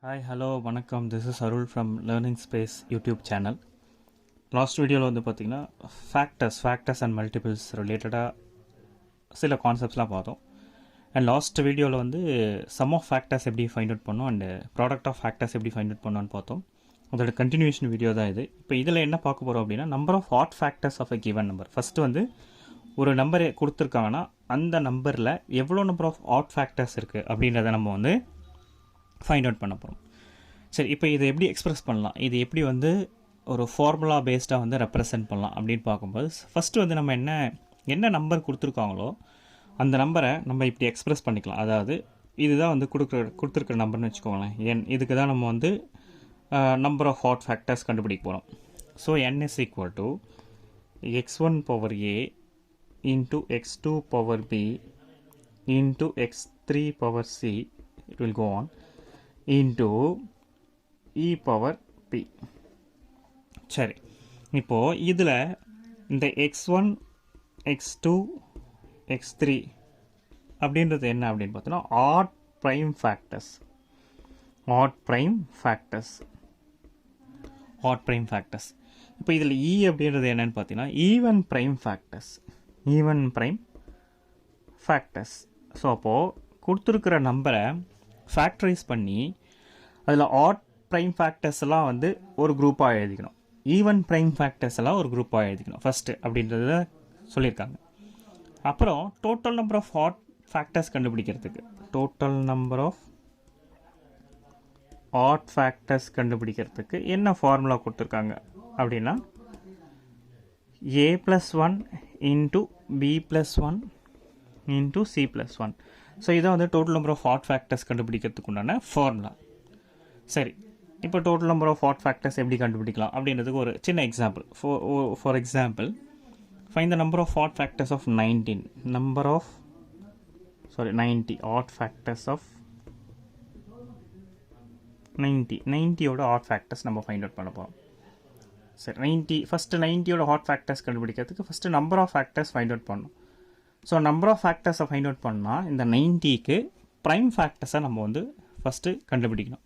Hi hello வணக்கம். This is Arul from learning space YouTube channel. Last வீடியோவில் வந்து பார்த்திங்கன்னா ஃபேக்டர்ஸ் அண்ட் மல்டிபிள்ஸ் ரிலேட்டடாக சில கான்செப்ட்ஸ்லாம் பார்த்தோம். அண்ட் லாஸ்ட் வீடியோவில் வந்து சம் ஆஃப் ஃபேக்டர்ஸ் எப்படி ஃபைண்ட் அவுட் பண்ணோம் அண்ட் ப்ராடக்ட் ஆஃப் ஃபேக்டர்ஸ் எப்படி ஃபைண்ட் அவுட் பண்ணோன்னு பார்த்தோம். அதோட கண்டினியூஷன் வீடியோ தான் இது. இப்போ இதில் என்ன பார்க்க போகிறோம் அப்படின்னா, number of add factors of a given number. First வந்து ஒரு நம்பரை கொடுத்துருக்காங்கன்னா அந்த நம்பரில் எவ்வளோ நம்பர் ஆஃப் ஆட் ஃபேக்டர்ஸ் இருக்குது அப்படின்றத நம்ம வந்து ஃபைண்ட் அவுட் பண்ண போகிறோம். சரி, இப்போ இதை எப்படி எக்ஸ்ப்ரெஸ் பண்ணலாம், இது எப்படி வந்து ஒரு ஃபார்முலா பேஸ்டாக வந்து ரெப்ரசன்ட் பண்ணலாம் அப்படின்னு பார்க்கும்போது, ஃபஸ்ட்டு வந்து நம்ம என்ன நம்பர் கொடுத்துருக்காங்களோ அந்த நம்பரை நம்ம இப்படி எக்ஸ்ப்ரெஸ் பண்ணிக்கலாம். அதாவது இதுதான் வந்து கொடுத்துருக்குற நம்பர்னு வச்சுக்கோங்களேன். இதுக்கு தான் நம்ம வந்து நம்பர் ஆஃப் ஆட் ஃபேக்டர்ஸ் கண்டுபிடிக்க போகிறோம். So n is equal to x1 power a into x2 power b into x3 power c, it will go on, into e power p. சரி, இப்போது இதில் இந்த x1 x2 x3 அப்படின்றது என்ன அப்படின்னு பார்த்தோன்னா ஆட் ப்ரைம் ஃபேக்டர்ஸ். இப்போ இதில் e அப்படின்றது என்னன்னு பார்த்தீங்கன்னா ஈவன் ப்ரைம் ஃபேக்டர்ஸ். ஸோ அப்போது கொடுத்துருக்கிற நம்பரை ஃபேக்டரைஸ் பண்ணி அதில் ஆட் ப்ரைம் ஃபேக்டர்ஸ் எல்லாம் வந்து ஒரு குரூப்பாக எழுதிக்கணும், ஈவன் ப்ரைம் ஃபேக்டர்ஸ் எல்லாம் ஒரு குரூப்பாக எழுதிக்கணும் ஃபஸ்ட்டு அப்படின்றத சொல்லியிருக்காங்க. அப்புறம் total number of add factors கண்டுபிடிக்கிறதுக்கு என்ன ஃபார்முலா கொடுத்துருக்காங்க அப்படின்னா a+1 into b+1 into c+1. So இதான் வந்து total number of add factors கண்டுபிடிக்கிறதுக்கு உண்டான ஃபார்முலா. சரி, இப்போ டோட்டல் நம்பர் ஆஃப் ஆட் ஃபேக்டர்ஸ் எப்படி கண்டுபிடிக்கலாம் அப்படின்றதுக்கு ஒரு சின்ன example. For example, find the number of add factors of 90 odd factors of 90யோட ஆட் ஃபேக்டர்ஸ் நம்ம ஃபைண்ட் அவுட் பண்ண போகிறோம். சரி, ஃபஸ்ட்டு 90யோட ஆட் ஃபேக்டர்ஸ் கண்டுபிடிக்கிறதுக்கு first number of factors find out பண்ணணும். ஸோ நம்பர் ஆஃப் ஃபேக்டர்ஸை ஃபைண்ட் அவுட் பண்ணால் இந்த 90க்கு ப்ரைம் ஃபேக்டர்ஸை நம்ம வந்து ஃபஸ்ட்டு கண்டுபிடிக்கணும்.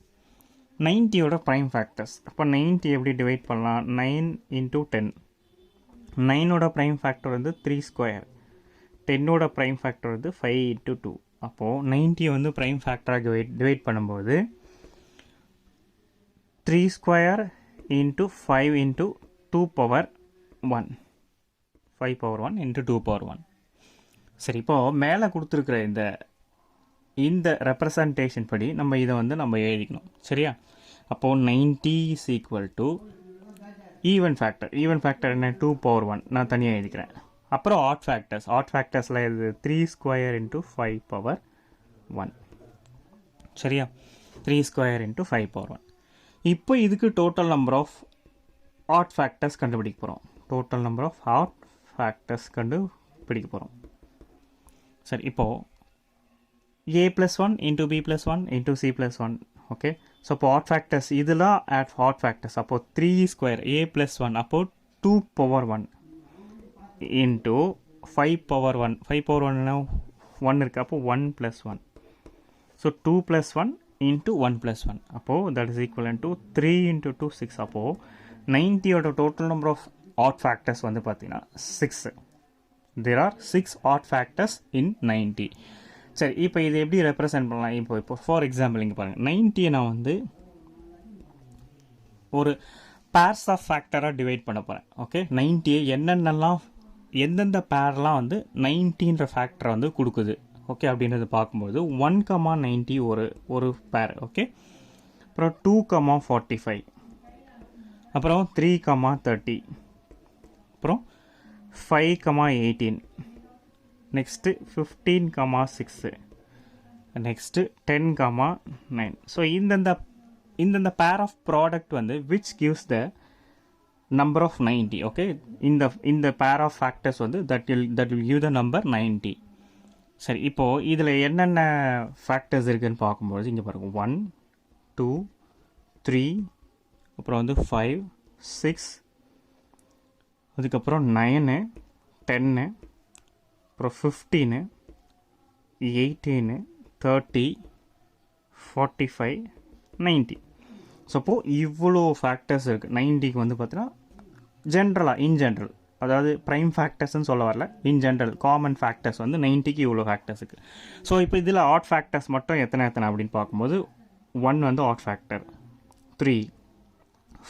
90யோட ப்ரைம் ஃபேக்டர்ஸ். அப்போ 90 எப்படி டிவைட் பண்ணலாம்? 9 into 10. 9ஓட ப்ரைம் ஃபேக்டர் வந்து 3 ஸ்கொயர். 10ஓட ப்ரைம் ஃபேக்டர் வந்து 5 into 2. அப்போது 90 வந்து ப்ரைம் ஃபேக்டராக டிவைட் பண்ணும்போது 3 square into 5 into 2 power 1. 5 power 1 into 2 power 1. சரி, இப்போது மேலே கொடுத்துருக்குற இந்த ரெப்ரசன்டேஷன் படி நம்ம இதை வந்து நம்ம எழுதிக்கணும். சரியா? அப்போது 90 is equal to even factor என்ன? 2 power 1 நான் தனியாக எழுதிக்கிறேன். அப்புறம் ஆட் ஃபேக்டர்ஸில் இது 3 ஸ்கொயர் into 5 power 1. சரியா? 3 ஸ்கொயர் into 5 power 1. இப்போ இதுக்கு total number of add factors கண்டுபிடிக்க போகிறோம். சரி, இப்போது a+1 into b+1 into c+1. Okay, so இப்போ ஆட் ஃபேக்டர்ஸ் இதெல்லாம் ஆட் ஃபேக்டர்ஸ். அப்போது 3 ஸ்கொயர் a+1 அப்போது 2 power 1 into 5 power 1. 5 power 1 1 இருக்குது, அப்போது 1 + 1. So 2 + 1 into 1 + 1. அப்போது that is equivalent to 3 into 2 6. அப்போது 90யோட total number of add factors வந்து பார்த்தீங்கன்னா 6. There are 6 odd factors in 90. சரி, இப்போ இது எப்படி ரெப்ரசன்ட் பண்ணலாம்? இப்போ ஃபார் எக்ஸாம்பிள் இங்கே பாருங்கள், 90 நான் வந்து ஒரு பேர்ஸ் ஆஃப் ஃபேக்டராக டிவைட் பண்ண போகிறேன். ஓகே, 90 எந்தெந்த பேர்லாம் வந்து 90ன்ற ஃபேக்டரை வந்து கொடுக்குது, ஓகே, அப்படின்றது பார்க்கும்போது 1,90 ஒரு பேர். ஓகே, அப்புறம் 2,45, அப்புறம் 3,30, அப்புறம் 5,18, நெக்ஸ்ட்டு 15,6, நெக்ஸ்ட்டு 10,9. ஸோ இந்தந்த பேர் ஆஃப் ப்ராடக்ட் வந்து which gives the number of 90. Okay, இந்த பேர் ஆஃப் ஃபேக்டர்ஸ் வந்து that will give the number 90. சரி, இப்போது இதில் என்னென்ன ஃபேக்டர்ஸ் இருக்குதுன்னு பார்க்கும்போது இங்கே பாருங்கள், 1 2 3, அப்புறம் வந்து 5 6, அதுக்கப்புறம் 9 10, அப்புறம் 15 18 30 45 90. ஸோ அப்போது இவ்வளோ ஃபேக்டர்ஸ் இருக்குது. 90க்கு வந்து பார்த்தீங்கன்னா ஜென்ரலாக இன் ஜென்ரல், அதாவது ப்ரைம் ஃபேக்டர்ஸ்ன்னு சொல்ல வரல, இன் ஜென்ரல் காமன் ஃபேக்டர்ஸ் வந்து 90க்கு இவ்வளோ ஃபேக்டர்ஸ் இருக்குது. ஸோ இப்போ இதில் ஆட் ஃபேக்டர்ஸ் மட்டும் எத்தனை அப்படின்னு பார்க்கும்போது 1 வந்து ஆட் ஃபேக்டர், 3,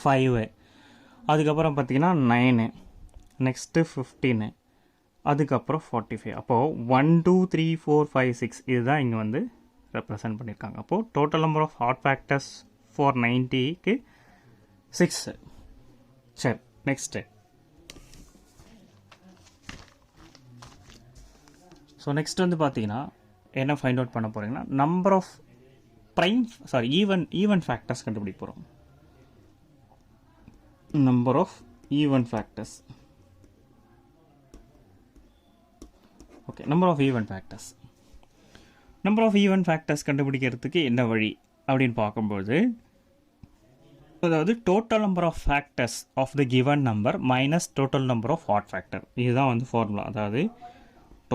5, அதுக்கப்புறம் பார்த்திங்கன்னா 9, நெக்ஸ்ட்டு 15, அதுக்கப்புறம் 45. அப்போது 1 2 3 4 5 6 இதுதான் இங்கே வந்து ரெப்ரசன்ட் பண்ணியிருக்காங்க. அப்போது total number of add factors for 90க்கு 6. சரி, நெக்ஸ்ட்டு. ஸோ நெக்ஸ்ட் வந்து பார்த்தீங்கன்னா என்ன ஃபைண்ட் அவுட் பண்ண போகிறீங்கன்னா நம்பர் ஆஃப் ஈவன் ஃபேக்டர்ஸ் கண்டுபிடிக்க போகிறோம். Number of even factors. Okay, number of even factors கண்டுபிடிக்கிறதுக்கு என்ன வழி அப்படின்னு பார்க்கும்போது, அதாவது total number of factors of the given number minus total number of odd factor. இதுதான் வந்து ஃபார்முலா. அதாவது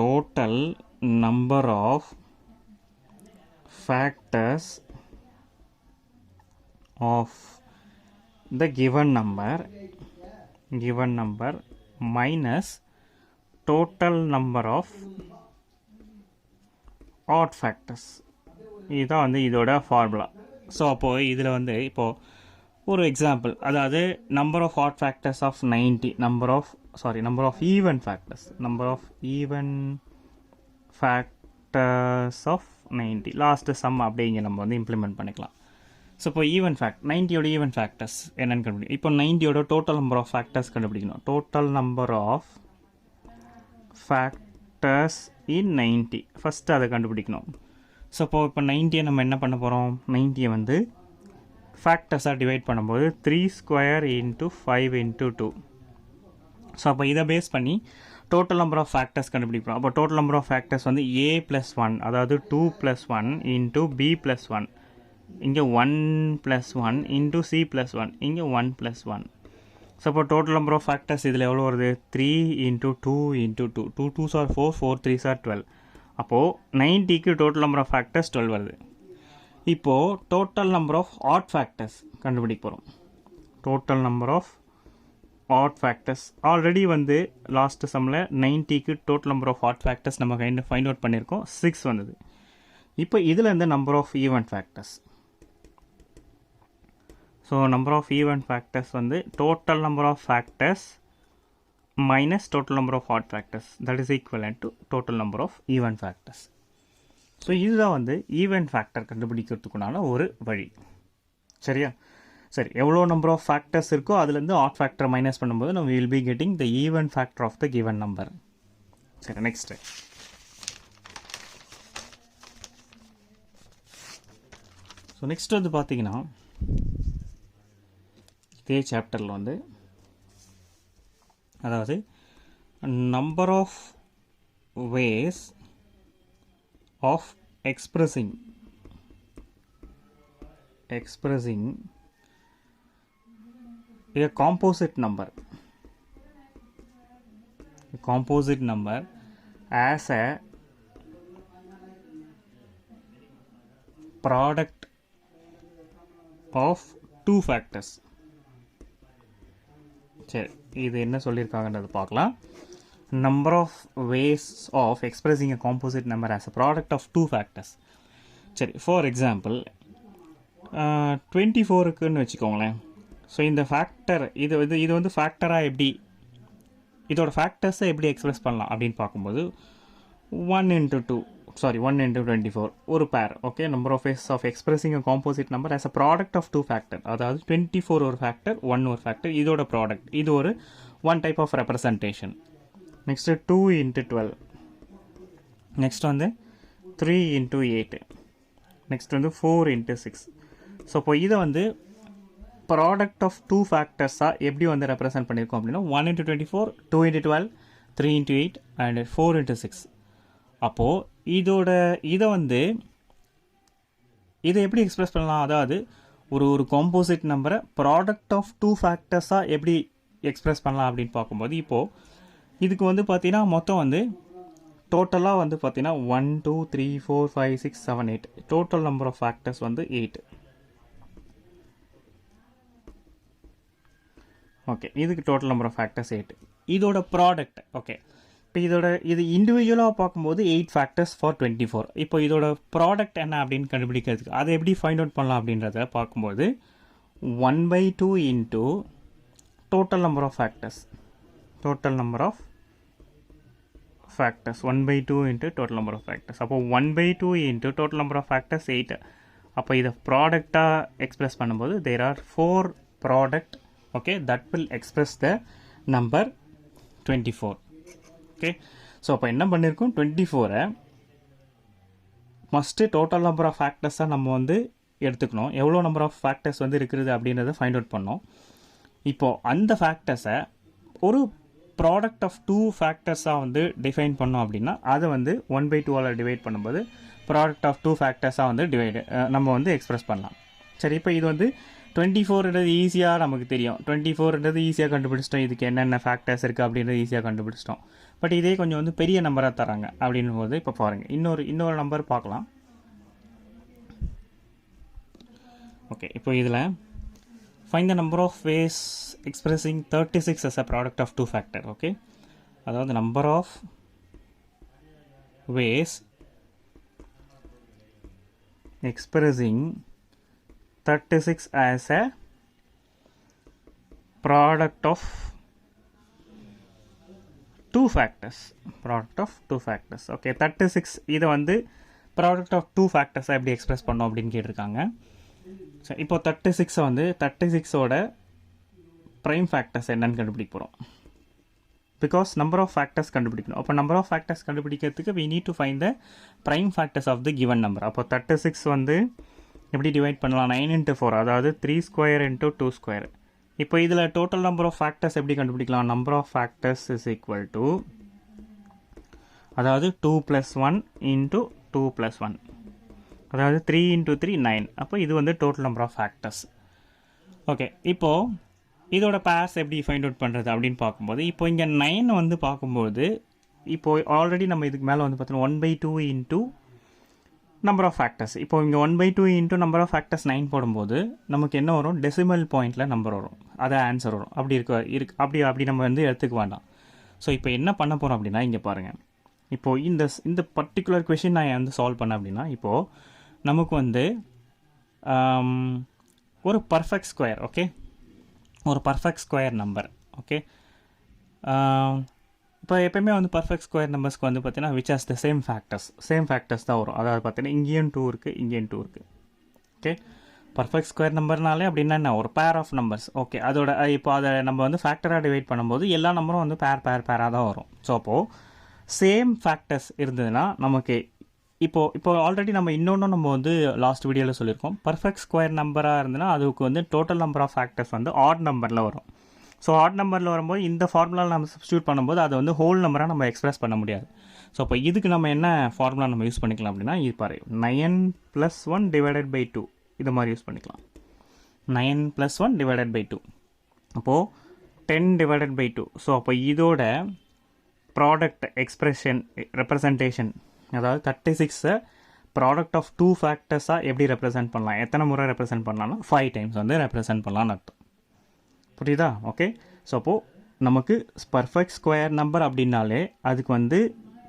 total number of factors of the given number minus total number of add factors. இதுதான் வந்து இதோட ஃபார்முலா. ஸோ அப்போது இதில் வந்து இப்போது ஒரு எக்ஸாம்பிள், அதாவது number of add factors of 90, number of even factors of 90 last sum அப்படிங்க நம்ம வந்து இம்ப்ளிமெண்ட் பண்ணிக்கலாம். ஸோ இப்போ 90யோட ஈவன் ஃபேக்டர்ஸ் என்னென்னு கண்டுபிடிக்கணும். இப்போ 90யோட டோட்டல் நம்பர் ஆஃப் ஃபேக்டர்ஸ் கண்டுபிடிக்கணும். Total number of factors in 90 first அதை கண்டுபிடிக்கணும். ஸோ இப்போ 90யை நம்ம என்ன பண்ண போகிறோம், 90யை வந்து ஃபேக்டர்ஸாக டிவைட் பண்ணும்போது 3 ஸ்கொயர் இன்ட்டு 5 இன்ட்டு 2. ஸோ அப்போ இதை பேஸ் பண்ணி டோட்டல் நம்பர் ஆஃப் ஃபேக்டர்ஸ் கண்டுபிடிக்கிறோம். அப்போ டோட்டல் நம்பர் ஆஃப் ஃபேக்டர்ஸ் வந்து a+1, அதாவது 2+1 இன்ட்டு b+1, இங்கே 1+1 இன்ட்டு c+1, இங்கே 1+1. ஸோ அப்போ டோட்டல் நம்பர் ஆஃப் ஃபேக்டர்ஸ் இதில் எவ்வளோ வருது, 3 into 2 into 2, 2 2s are 4, 4 3s are 12. அப்போது 90க்கு டோட்டல் நம்பர் ஆஃப் ஃபேக்டர்ஸ் 12 வருது. இப்போது total number of add factors கண்டுபிடிக்க போகிறோம். Total number of add factors already வந்து லாஸ்ட் சம்மில் 90க்கு total number of add factors நம்ம ஃபைண்ட் அவுட் பண்ணியிருக்கோம், 6 வந்தது. இப்போ இதில் இந்த number of even factors. So number of even factors வந்து total number of factors minus total number of add factors, that is equivalent to total number of even factors. So இதுதான் வந்து even factor கண்டுபிடிக்கிறதுக்குண்டான ஒரு வழி. சரியா? சரி, எவ்வளோ number of factors இருக்கோ அதுலேருந்து ஆட் ஃபேக்டர் மைனஸ் பண்ணும்போது நம்ம will be getting the even factor of the given number. சரி, நெக்ஸ்ட்டு. ஸோ நெக்ஸ்ட் வந்து பார்த்தீங்கன்னா இதே சாப்டரில் வந்து அதாவது number of ways of expressing a composite number as a product of two factors. சரி, இது என்ன சொல்லியிருக்காங்கன்றது பார்க்கலாம். Number of ways of expressing a composite number as a product of two factors. சரி, ஃபார் எக்ஸாம்பிள் 24க்குன்னு வச்சுக்கோங்களேன். ஸோ இந்த factor இது வந்து ஃபேக்டராக எப்படி, இதோட ஃபேக்டர்ஸை எப்படி எக்ஸ்பிரஸ் பண்ணலாம் அப்படின்னு பார்க்கும்போது 1 into 24 ஒரு பேர். Okay, number of ways of expressing a composite number as a product of two factor. அதாவது 24 ஒரு ஃபேக்டர், 1 ஒரு ஃபேக்டர், இதோட ப்ராடக்ட். இது ஒரு one type of representation. Next 2 into 12, next வந்து 3 into 8, நெக்ஸ்ட் வந்து 4 into 6. ஸோ இப்போ இதை வந்து ப்ராடக்ட் ஆஃப் டூ ஃபேக்டர்ஸாக எப்படி வந்து ரெப்ரசன்ட் பண்ணியிருக்கோம் அப்படின்னா 1 into 24, 2 into 12, 3 into 8 and 4 into 6. அப்போது இதை எப்படி எக்ஸ்பிரஸ் பண்ணலாம், அதாவது ஒரு காம்போசிட் நம்பரை ப்ராடக்ட் ஆஃப் டூ ஃபேக்டர்ஸாக எப்படி எக்ஸ்பிரஸ் பண்ணலாம் அப்படின்னு பார்க்கும்போது இப்போது இதுக்கு வந்து பார்த்தீங்கன்னா மொத்தம் வந்து டோட்டலாக வந்து பார்த்தீங்கன்னா 1 2 3 4 5 6 7 8 டோட்டல் நம்பர் ஆஃப் ஃபேக்டர்ஸ் வந்து 8. ஓகே, இதுக்கு டோட்டல் நம்பர் ஆஃப் ஃபேக்டர்ஸ் 8. இதோட ப்ராடக்ட் ஓகே, இப்போ இது இண்டிவிஜுவலாக பார்க்கும்போது 8 ஃபேக்டர்ஸ் ஃபார் 24. இப்போ இதோட ப்ராடக்ட் என்ன அப்படின்னு கண்டுபிடிக்கிறதுக்கு அதை எப்படி ஃபைண்ட் அவுட் பண்ணலாம் அப்படின்றத பார்க்கும்போது 1/2 into total number of factors 1/2 into total number of factors. அப்போ 1/2 into total number of factors 8. அப்போ இதை ப்ராடக்டாக எக்ஸ்பிரஸ் பண்ணும்போது there are 4 product okay that will express the number 24. okay, so அப்போ என்ன பண்ணியிருக்கோம், 24 மஸ்ட்டு டோட்டல் நம்பர் ஆஃப் ஃபேக்டர்ஸாக நம்ம வந்து எடுத்துக்கணும். எவ்வளோ நம்பர் ஆஃப் ஃபேக்டர்ஸ் வந்து இருக்குது அப்படின்றத ஃபைண்ட் அவுட் பண்ணோம். இப்போது அந்த ஃபேக்டர்ஸை ஒரு ப்ராடக்ட் ஆஃப் 2 ஃபேக்டர்ஸாக வந்து டிஃபைன் பண்ணோம் அப்படின்னா அதை வந்து 1/2 டிவைட் பண்ணும்போது ப்ராடக்ட் ஆஃப் 2 ஃபேக்டர்ஸாக வந்து நம்ம வந்து எக்ஸ்பிரஸ் பண்ணலாம். சரி, இப்போ இது வந்து 24ன்றது ஈஸியாக நமக்கு தெரியும். 24ன்றது ஈஸியாக கண்டுபிடிச்சிட்டோம், இதுக்கு என்னென்ன ஃபேக்டர்ஸ் இருக்குது அப்படின்றது ஈஸியாக கண்டுபிடிச்சிட்டோம். பட் இதே கொஞ்சம் வந்து பெரிய நம்பராக தராங்க அப்படின்னும் போது இப்போ பாருங்கள், இன்னொரு நம்பர் பார்க்கலாம். ஓகே, இப்போ இதில் find the number of ways expressing 36 as a product of 2 factor. okay, அதாவது number of ways expressing 36 as a product of 2 factors. okay, 36 இதை வந்து product of 2 factors எப்படி எக்ஸ்பிரஸ் பண்ணோம் அப்படின்னு கேட்டிருக்காங்க. ஸோ இப்போ 36 வந்து 36ஓட ப்ரைம் ஃபேக்டர்ஸ் என்னன்னு கண்டுபிடிக்க போகிறோம். பிகாஸ் நம்பர் ஆஃப் ஃபேக்டர்ஸ் கண்டுபிடிக்கணும். அப்போ நம்பர் ஆஃப் ஃபேக்டர்ஸ் கண்டுபிடிக்கிறதுக்கு we need to find the prime factors of the given number. அப்போ 36 வந்து எப்படி டிவைட் பண்ணலாம், 9 into 4 அதாவது 3 square into 2 square. இப்போ இதில் டோட்டல் நம்பர் ஆஃப் ஃபேக்டர்ஸ் எப்படி கண்டுபிடிக்கலாம், number of factors is equal to அதாவது 2 + 1 into 2 + 1 அதாவது 3 into 3 9. அப்போ இது வந்து total number of factors. Okay, இப்போது இதோட பேர்ஸ் எப்படி ஃபைண்ட் அவுட் பண்ணுறது அப்படின்னு பார்க்கும்போது இப்போ இங்கே 9 வந்து பார்க்கும்போது இப்போது ஆல்ரெடி நம்ம இதுக்கு மேலே வந்து பார்த்தோன்னா 1/2 இன்ட்டு நம்பர் ஆஃப் ஃபேக்டர்ஸ். இப்போ இங்கே 1/2 இன்ட்டு நம்பர் ஆஃப் ஃபேக்டர்ஸ் 9 போடும்போது நமக்கு என்ன வரும், டெசிமல் பாயிண்டில் நம்பர் வரும், அதான் ஆன்சர் வரும். அப்படி நம்ம வந்து எடுத்துக்க வேண்டாம். ஸோ இப்போ என்ன பண்ண போகிறோம் அப்படின்னா இங்கே பாருங்கள், இப்போது இந்த பர்டிகுலர் கொஷின் நான் வந்து சால்வ் பண்ணேன் அப்படின்னா இப்போது நமக்கு வந்து ஒரு பர்ஃபெக்ட் ஸ்கொயர் ஓகே, ஒரு பர்ஃபெக்ட் ஸ்கொயர் நம்பர் ஓகே. இப்போ எப்போயுமே வந்து பர்ஃபெக்ட் ஸ்கொயர் நம்பர்ஸ்க்கு வந்து பார்த்தீங்கன்னா which has the same factors தான் வரும். அதாவது பார்த்தீங்கன்னா இங்கேயும் 2 இருக்குது, இங்கேயும் 2 இருக்குது. ஓகே, பர்ஃபெக்ட் ஸ்கொயர் நம்பர்னாலே அப்படின்னா என்ன, ஒரு பேர் ஆஃப் நம்பர்ஸ். ஓகே, அதோட இப்போ அதை நம்ம வந்து ஃபேக்டராக டிவைட் பண்ணும்போது எல்லா நம்பரும் வந்து பேராக தான் வரும். ஸோ அப்போது சேம் ஃபேக்டர்ஸ் இருந்ததுன்னா நமக்கு இப்போ ஆல்ரெடி நம்ம இன்னொன்று நம்ம வந்து லாஸ்ட் வீடியோவில் சொல்லியிருக்கோம், பர்ஃபெக்ட் ஸ்கொயர் நம்பராக இருந்ததுன்னா அதுக்கு வந்து டோட்டல் நம்பர் ஆஃப் ஃபேக்டர்ஸ் வந்து ஆட் நம்பரில் வரும். ஸோ ஆட் நம்பரில் வரும்போது இந்த ஃபார்முலாவில் நம்ம சப்ஸ்டியூட் பண்ணும்போது அதை வந்து ஹோல் நம்பராக நம்ம எக்ஸ்பிரஸ் பண்ண முடியாது. ஸோ அப்போ இதுக்கு நம்ம என்ன ஃபார்முலா நம்ம யூஸ் பண்ணிக்கலாம் அப்படின்னா இது பாரு 9 + 1 / 2 இது மாதிரி யூஸ் பண்ணிக்கலாம். 9 + 1 / 2 அப்போது 10 / 2. ஸோ அப்போ இதோட ப்ராடக்ட் எக்ஸ்பிரஷன் ரெப்ரசன்டேஷன் அதாவது 36 ப்ராடக்ட் ஆஃப் 2 ஃபேக்டர்ஸாக எப்படி ரெப்ரசென்ட் பண்ணலாம், எத்தனை முறை ரெப்ரசென்ட் பண்ணலாம்னா 5 டைம்ஸ் வந்து ரெப்ரசென்ட் பண்ணலான்னு அர்த்தம். புரியுதா? ஓகே, ஸோ அப்போது நமக்கு பர்ஃபெக்ட் ஸ்கொயர் நம்பர் அப்படின்னாலே அதுக்கு வந்து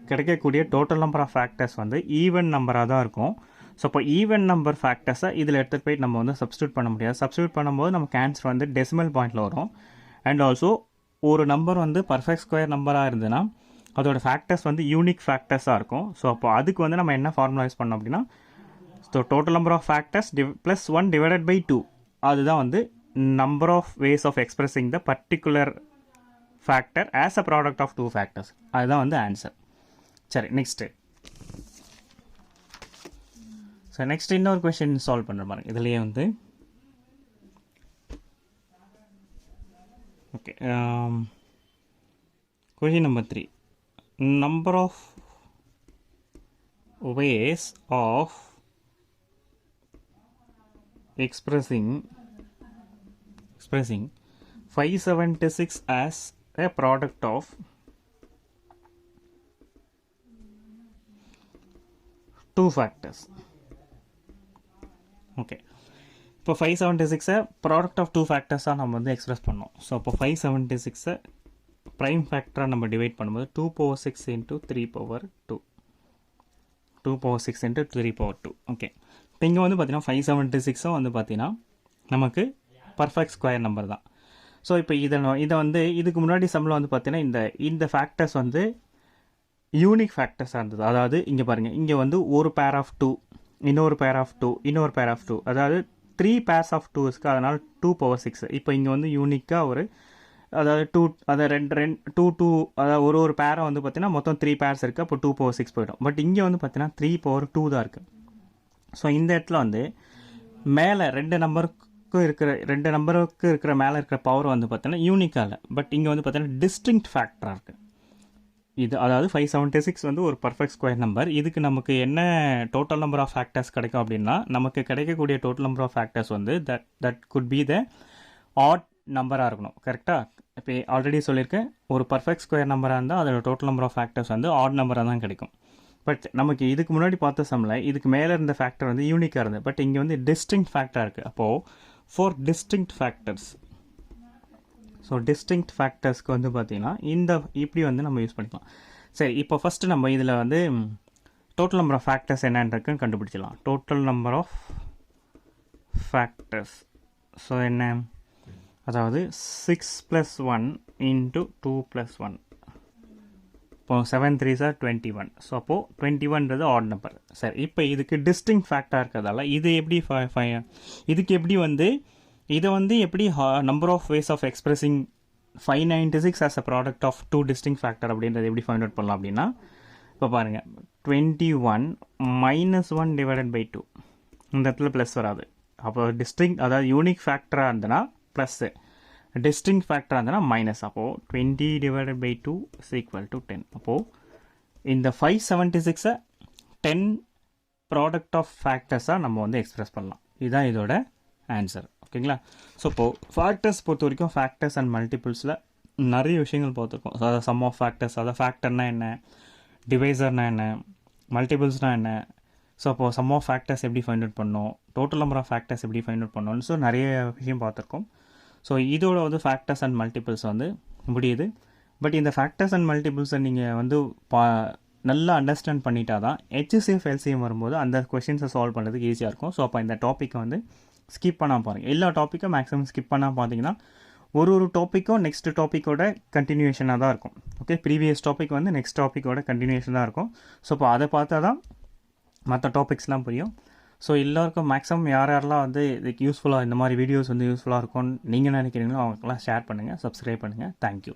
கிடைக்கக்கூடிய டோட்டல் நம்பர் ஆஃப் ஃபேக்டர்ஸ் வந்து ஈவன் நம்பராக தான் இருக்கும். ஸோ அப்போ ஈவன் நம்பர் ஃபேக்டர்ஸை இதில் எடுத்துகிட்டு போயிட்டு நம்ம வந்து சப்ஸ்டியூட் பண்ண முடியாது. சப்ஸ்டியூட் பண்ணும்போது நமக்கு ஆன்சர் வந்து டெசிமல் பாயிண்டில் வரும். அண்ட் ஆல்சோ ஒரு நம்பர் வந்து பர்ஃபெக்ட் ஸ்கொயர் நம்பராக இருந்ததுன்னா அதோட ஃபேக்டர்ஸ் வந்து யூனிக் ஃபேக்டர்ஸாக இருக்கும். ஸோ அப்போ அதுக்கு வந்து நம்ம என்ன ஃபார்முலா யூஸ் பண்ணோம் அப்படின்னா so total number of factors +1 / 2 அதுதான் வந்து number of ways of expressing the particular factor as a product of 2 factors. அதுதான் வந்து ஆன்சர். சரி, நெக்ஸ்ட்டு ஸோ நெக்ஸ்ட் இன்னொரு கொஷின் சால்வ் பண்ணுற மாதிரி இதுலேயே வந்து okay. Question number 3, number of ways of expressing 576 as a product of 2 factors. Okay, இப்போ 576 product of two ஃபேக்டர்ஸாக நம்ம வந்து எக்ஸ்பிரஸ் பண்ணோம். ஸோ இப்போ 576 ப்ரைம் ஃபேக்டராக நம்ம டிவைட் பண்ணும்போது 2 power 6 into 3 power 2 2 power 6 into 3 power 2. Okay, இப்போ இங்கே வந்து பார்த்தீங்கன்னா 576 வந்து பார்த்தீங்கன்னா நமக்கு பர்ஃபெக்ட் ஸ்கொயர் நம்பர் தான். ஸோ இப்போ இதை வந்து இதுக்கு முன்னாடி சம்மில் வந்து பார்த்தீங்கன்னா இந்த ஃபேக்டர்ஸ் வந்து யூனிக் ஃபேக்டர்ஸாக இருந்தது. அதாவது இங்கே பாருங்கள், இங்கே வந்து ஒரு பேர் ஆஃப் 2, இன்னொரு பேர் ஆஃப் 2, இன்னொரு பேர் ஆஃப் 2, அதாவது 3 pairs ஆஃப் 2ஸ்க்கு அதனால் 2 power 6. இப்போ இங்கே வந்து யூனிக்காக ஒரு அதாவது 2 அதை ரெண்டு அதாவது ஒரு பேரை வந்து பார்த்தீங்கன்னா மொத்தம் 3 pairs இருக்குது. அப்போ 2 power 6 போய்டும். பட் இங்கே வந்து பார்த்தீங்கன்னா 3 power 2 தான் இருக்குது. ஸோ இந்த இடத்துல வந்து மேலே ரெண்டு நம்பருக்கு இருக்கிற மேலே இருக்கிற பவர் வந்து பார்த்தீங்கன்னா யூனிக்காக இல்லை, பட் இங்கே வந்து பார்த்தீங்கன்னா டிஸ்டிங்க்ட் ஃபேக்டராக இருக்குது. இது அதாவது 576 வந்து ஒரு பர்ஃபெக்ட் ஸ்கொயர் நம்பர். இதுக்கு நமக்கு என்ன டோட்டல் நம்பர் ஆஃப் ஃபேக்டர்ஸ் கிடைக்கும் அப்படின்னா, நமக்கு கிடைக்கக்கூடிய டோட்டல் நம்பர் ஆஃப் ஃபேக்டர்ஸ் வந்து that could be the odd நம்பராக இருக்கணும். கரெக்டாக? இப்போ ஆல்ரெடி சொல்லியிருக்கேன், ஒரு பர்ஃபெக்ட் ஸ்கொயர் நம்பராக இருந்தால் அதோட டோட்டல் நம்பர் ஆஃப் ஃபேக்டர்ஸ் வந்து ஆட் நம்பராக தான் கிடைக்கும். பட் நமக்கு இதுக்கு முன்னாடி பார்த்த சம்மில் இதுக்கு மேலே இருந்த ஃபேக்டர் வந்து யூனிக்காக இருந்தது, பட் இங்கே வந்து டிஸ்டிங்க்ட் ஃபேக்டராக இருக்குது. அப்போது for distinct factors, so distinct ஃபேக்டர்ஸ்க்கு வந்து பார்த்திங்கன்னா இப்படி வந்து நம்ம யூஸ் பண்ணிக்கலாம். சரி, இப்போ ஃபஸ்ட்டு நம்ம இதில் வந்து டோட்டல் நம்பர் ஆஃப் ஃபேக்டர்ஸ் என்னன்றதுன்னு கண்டுபிடிச்சிடலாம். Total number of factors, so என்ன, அதாவது 6 + 1 into 2 + 1. இப்போ 7 3s are 21. ஸோ அப்போது 21ன்றது ஆட் நம்பர். சரி, இப்போ இதுக்கு டிஸ்டிங்க்ட் ஃபேக்டராக இருக்கிறதால இது எப்படி இதுக்கு எப்படி வந்து இதை வந்து எப்படி number of ways of expressing 596 as a product of two distinct factor அப்படின்றது எப்படி ஃபைண்ட் அவுட் பண்ணலாம் அப்படின்னா, இப்போ பாருங்கள், 21 - 1 / 2, இந்த இடத்துல ப்ளஸ் வராது. அப்போ டிஸ்டிங்க்ட் அதாவது யூனிக் ஃபேக்டராக இருந்ததுன்னா ப்ளஸ்ஸு, டிஸ்டிங்க்ட் ஃபேக்டராக இருந்ததுன்னா மைனஸ். அப்போது 20 / 2 = 10. அப்போது இந்த 576 10 ப்ராடக்ட் ஆஃப் ஃபேக்டர்ஸாக நம்ம வந்து எக்ஸ்பிரஸ் பண்ணலாம். இதுதான் இதோட ஆன்சர். ஓகேங்களா? ஸோ இப்போது ஃபேக்டர்ஸ் பொறுத்த வரைக்கும் ஃபேக்டர்ஸ் அண்ட் மல்டிபிள்ஸில் நிறைய விஷயங்கள் பார்த்துருக்கோம். ஸோ அதாவது சம் ஆஃப் ஃபேக்டர்ஸ், அதாவது ஃபேக்டர்னா என்ன, டிவைசர்னா என்ன, மல்டிபிள்ஸ்னால் என்ன, ஸோ அப்போது சம் ஆஃப் ஃபேக்டர்ஸ் எப்படி ஃபைண்ட் அவுட் பண்ணணும், டோட்டல் நம்பர் ஆஃப் ஃபேக்டர்ஸ் எப்படி ஃபைண்ட் அவுட் பண்ணணும், ஸோ நிறைய விஷயம் பார்த்துருக்கோம். ஸோ இதோட வந்து ஃபேக்டர்ஸ் அண்ட் மல்டிபிள்ஸ் வந்து முடியுது. பட் இந்த ஃபேக்டர்ஸ் அண்ட் மல்டிபிள்ஸை நீங்கள் வந்து நல்லா அண்டர்ஸ்டாண்ட் பண்ணிட்டா தான் HCF LCM வரும்போது அந்த கொஷின்ஸை சால்வ் பண்ணுறதுக்கு ஈஸியாக இருக்கும். ஸோ அப்போ இந்த டாப்பிக்கை வந்து ஸ்கிப் பண்ணால் பாருங்கள். எல்லா டாப்பிக்கும் மேக்ஸிமம் ஸ்கிப் பண்ணால் பார்த்தீங்கன்னா ஒரு டாப்பிக்கும் நெக்ஸ்ட் டாப்பிக்கோட கண்டினியூஷனாக தான் இருக்கும். ஓகே, ப்ரீவியஸ் டாபிக் வந்து நெக்ஸ்ட் டாப்பிக்கோட கண்டினியூஷன் தான் இருக்கும். ஸோ இப்போ அதை பார்த்தா தான் மற்ற டாபிக்ஸ்லாம் புரியும். ஸோ எல்லாருக்கும் மேக்ஸிமம் யாரெல்லாம் வந்து இதுக்கு யூஸ்ஃபுல்லாக இந்த மாதிரி வீடியோஸ் வந்து யூஸ்ஃபுல்லாக இருக்கும்னு நீங்கள் நினைக்கிறீங்களோ அவங்களுக்கெல்லாம் ஷேர் பண்ணுங்கள், சப்ஸ்கிரைப் பண்ணுங்கள். தேங்க்யூ.